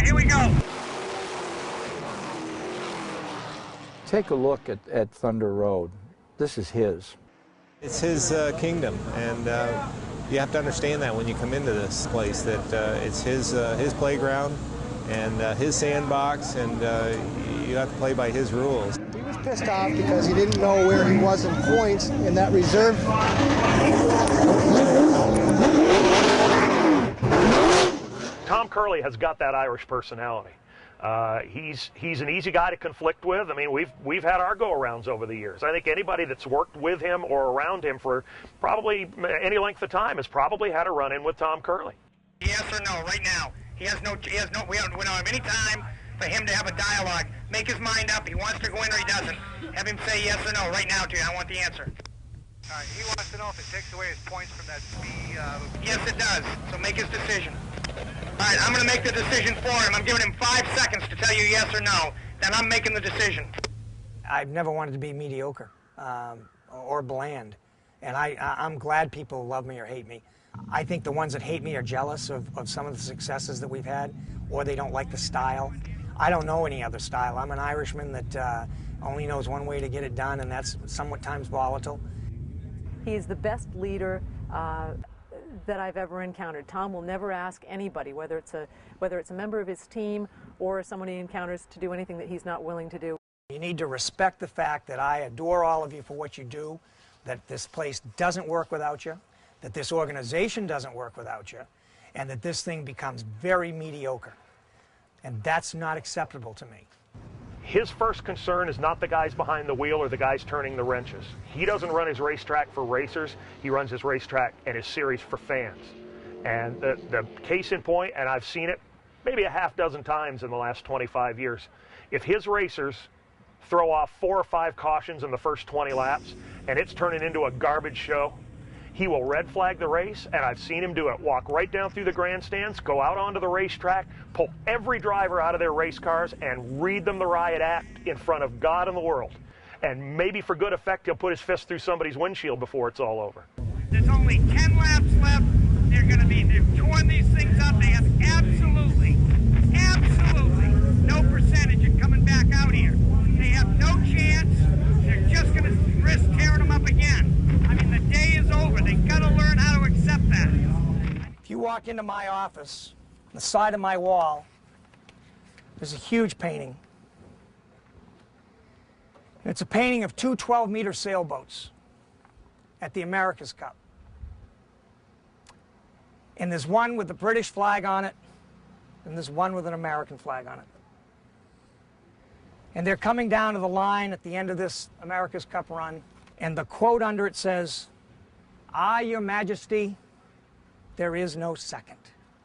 right, here we go. Take a look at Thunder Road. This is his. It's his kingdom, and you have to understand that when you come into this place, that it's his playground and his sandbox, and you have to play by his rules. He was pissed off because he didn't know where he was in points in that reserve. Tom Curley has got that Irish personality. He's an easy guy to conflict with. I mean, we've had our go-arounds over the years. I think anybody that's worked with him or around him for probably any length of time has probably had a run-in with Tom Curley. Yes or no, right now. We don't have any time for him to have a dialogue. Make his mind up. He wants to go in or he doesn't. Have him say yes or no right now to you. I want the answer. All right, he wants to know if it takes away his points from that speed. Yes, it does. So make his decision. All right, I'm going to make the decision for him. I'm giving him 5 seconds to tell you yes or no. Then I'm making the decision. I've never wanted to be mediocre or bland. And I'm glad people love me or hate me. I think the ones that hate me are jealous of some of the successes that we've had, or they don't like the style. I don't know any other style. I'm an Irishman that only knows one way to get it done, and that's somewhat times volatile. He's the best leader that I've ever encountered. Tom will never ask anybody, whether it's a member of his team or someone he encounters, to do anything that he's not willing to do. You need to respect the fact that I adore all of you for what you do, that this place doesn't work without you, that this organization doesn't work without you, and that this thing becomes very mediocre. And that's not acceptable to me. His first concern is not the guys behind the wheel or the guys turning the wrenches. He doesn't run his racetrack for racers. He runs his racetrack and his series for fans. And the case in point, and I've seen it maybe a half dozen times in the last 25 years, if his racers throw off 4 or 5 cautions in the first 20 laps and it's turning into a garbage show, he will red flag the race, and I've seen him do it. Walk right down through the grandstands, go out onto the racetrack, pull every driver out of their race cars, and read them the riot act in front of God and the world. And maybe for good effect, he'll put his fist through somebody's windshield before it's all over. There's only 10 laps left. They've torn these things up. They have absolutely no percentage in coming back out here. They have no chance. They're just going to risk tearing them up again. I mean, the day is over. They've got to learn how to accept that. If you walk into my office, on the side of my wall, there's a huge painting. And it's a painting of 2 12-meter sailboats at the America's Cup. And there's one with the British flag on it, and there's one with an American flag on it. And they're coming down to the line at the end of this America's Cup run, and the quote under it says, "Ah, Your Majesty, there is no second."